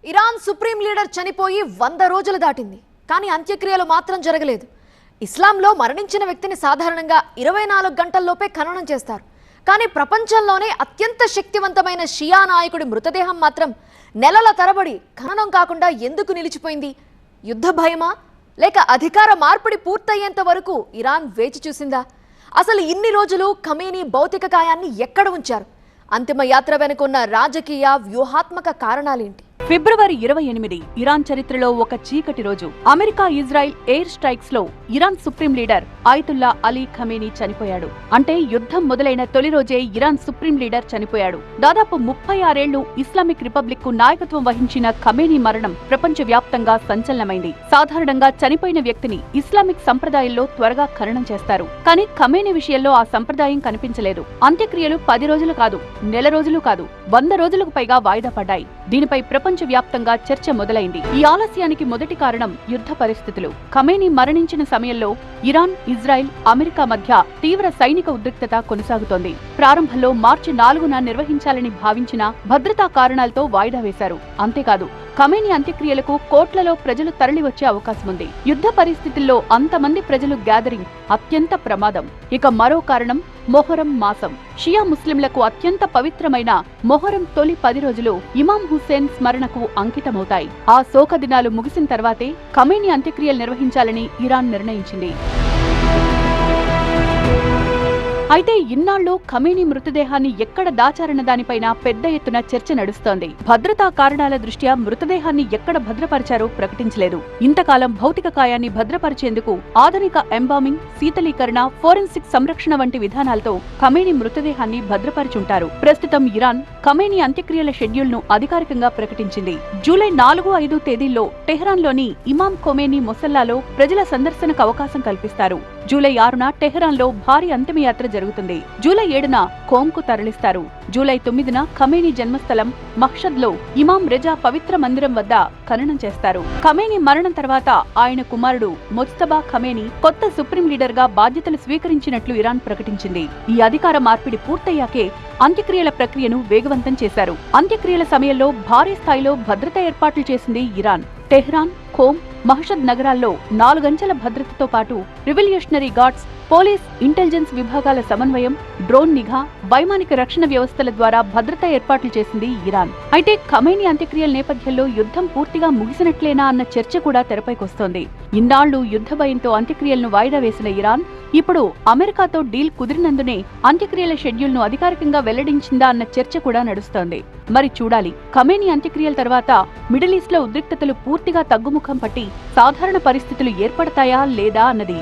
Iran supreme leader చనిపోయి 100 రోజులు దాటింది. కానీ అంత్యక్రియలు మాత్రం జరగలేదు. ఇస్లాంలో మరణించిన వ్యక్తిని సాధారణంగా 24 గంటల్లోపే ఖననం చేస్తారు. కానీ ప్రపంచంలోనే అత్యంత శక్తివంతమైన షియా నాయకుడి మృతదేహం మాత్రం నెలల తరబడి ఖననం కాకుండా ఎందుకు నిలిచిపోయింది? యుద్ధ భయమా లేక అధికార మార్పిడి పూర్తయ్యేంత వరకు ఇరాన్ వేచి చూసిందా? అసలు ఇన్ని రోజులు ఖమేనీ భౌతిక కాయాన్ని ఎక్కడ ఉంచారు? అంతిమ యాత్ర వెనుకున్న రాజకీయ వ్యూహాత్మక కారణాలేంటి? ఫిబ్రవరి 28 ఇరాన్ చరిత్రలో ఒక చీకటి రోజు. అమెరికా ఇజ్రాయెల్ ఎయిర్ స్ట్రైక్స్ లో Iran supreme leader Ayatollah Ali Khamenei చనిపోయాడు. అంటే యుద్ధం మొదలైన తొలి రోజే ఇరాన్ సుప్రీం లీడర్ చనిపోయాడు. దాదాపు 36 ఏళ్లు ఇస్లామిక్ రిపబ్లిక్ కు నాయకత్వం వహించిన ఖమేనీ మరణం ప్రపంచవ్యాప్తంగా సంచలనమైంది. సాధారణంగా చనిపోయిన వ్యక్తిని ఇస్లామిక్ సంప్రదాయంలో త్వరగా ఖననం చేస్తారు. కానీ ఖమేనీ విషయంలో ఆ సంప్రదాయం కనిపించలేదు. అంత్యక్రియలు 10 రోజులు కాదు, నెల రోజులు కాదు, 100 రోజులకు పైగా వాయిదా పడ్డాయి. దీనిపై ప్రపంచవ్యాప్తంగా చర్చ మొదలైంది. ఈ ఆలస్యానికి మొదటి కారణం యుద్ధ పరిస్థితులు. ఖమేనీ మరణించిన సమయంలో ఇరాన్, ఇజ్రాయెల్, అమెరికా మధ్య తీవ్ర సైనిక ఉద్రిక్తత కొనసాగుతోంది. ప్రారంభంలో మార్చి 4న నిర్వహించాలని భావించిన భద్రతా కారణాలతో వాయిదా వేశారు. అంతేకాదు, ఖమేనీ అంత్యక్రియలకు కోట్లలో ప్రజలు తరలివచ్చే అవకాశం ఉంది. యుద్ధ పరిస్థితుల్లో అంతమంది ప్రజలు గ్యాదరింగ్ అత్యంత ప్రమాదం. ఇక మరో కారణం మొహరం మాసం. షియా ముస్లింలకు అత్యంత పవిత్రమైన మొహరం తొలి 10 రోజులు ఇమాం హుస్సేన్ స్మరణకు అంకితమవుతాయి. ఆ శోక దినాలు ముగిసిన తర్వాతే ఖమేనీ అంత్యక్రియలు నిర్వహించాలని ఇరాన్ నిర్ణయించింది. అయితే ఇన్నాళ్లు ఖమేనీ మృతదేహాన్ని ఎక్కడ దాచారన్న దానిపైన పెద్ద ఎత్తున చర్చ నడుస్తోంది. భద్రతా కారణాల దృష్ట్యా మృతదేహాన్ని ఎక్కడ భద్రపరిచారో ప్రకటించలేదు. ఇంతకాలం భౌతిక కాయాన్ని భద్రపరిచేందుకు ఆధునిక ఎంబామింగ్, శీతలీకరణ, ఫోరెన్సిక్ సంరక్షణ వంటి విధానాలతో ఖమేనీ మృతదేహాన్ని భద్రపరిచుంటారు. ప్రస్తుతం ఇరాన్ ఖమేనీ అంత్యక్రియల షెడ్యూల్ ను అధికారికంగా ప్రకటించింది. జూలై 4, 5 తేదీల్లో టెహ్రాన్లోని ఇమాం ఖొమేనీ మొసల్లాలో ప్రజల సందర్శనకు అవకాశం కల్పిస్తారు. జూలై 6న టెహ్రాన్లో భారీ అంతిమయాత్ర జరుగుతుంది. జూలై 7న ఖోమ్కు తరలిస్తారు. జూలై 9న ఖమేనీ జన్మస్థలం మహ్షద్లో ఇమాం రెజా పవిత్ర మందిరం వద్ద ఖననం చేస్తారు. ఖమేనీ మరణం తర్వాత ఆయన కుమారుడు ముజ్తబా ఖమేనీ కొత్త సుప్రీం లీడర్ గా బాధ్యతలు స్వీకరించినట్లు ఇరాన్ ప్రకటించింది. ఈ అధికార మార్పిడి పూర్తయ్యాకే అంత్యక్రియల ప్రక్రియను వేగవంతం చేశారు. అంత్యక్రియల సమయంలో భారీ స్థాయిలో భద్రతా ఏర్పాట్లు చేసింది ఇరాన్. టెహ్రాన్, ఖోమ్, మహ్షద్ నగరాల్లో 4 అంచెల భద్రతతో పాటు రివల్యూషనరీ గార్డ్స్, పోలీస్, ఇంటెలిజెన్స్ విభాగాల సమన్వయం, డ్రోన్ నిఘా, వైమానిక రక్షణ వ్యవస్థల ద్వారా భద్రతా ఏర్పాట్లు చేసింది ఇరాన్. అయితే ఖమేనీ అంత్యక్రియల నేపథ్యంలో యుద్ధం పూర్తిగా ముగిసినట్లేనా అన్న చర్చ కూడా తెరపైకొస్తోంది. ఇన్నాళ్లు యుద్ధ భయంతో అంత్యక్రియలను వాయిదా వేసిన ఇరాన్ ఇప్పుడు అమెరికాతో డీల్ కుదిరినందునే అంత్యక్రియల షెడ్యూల్ ను అధికారికంగా వెల్లడించిందా అన్న చర్చ కూడా నడుస్తోంది. మరి చూడాలి, ఖమేనీ అంత్యక్రియల తర్వాత మిడిల్ ఈస్ట్ లో ఉద్రిక్తతలు పూర్తిగా తగ్గుముఖం పట్టి సాధారణ పరిస్థితులు ఏర్పడతాయా లేదా అన్నది.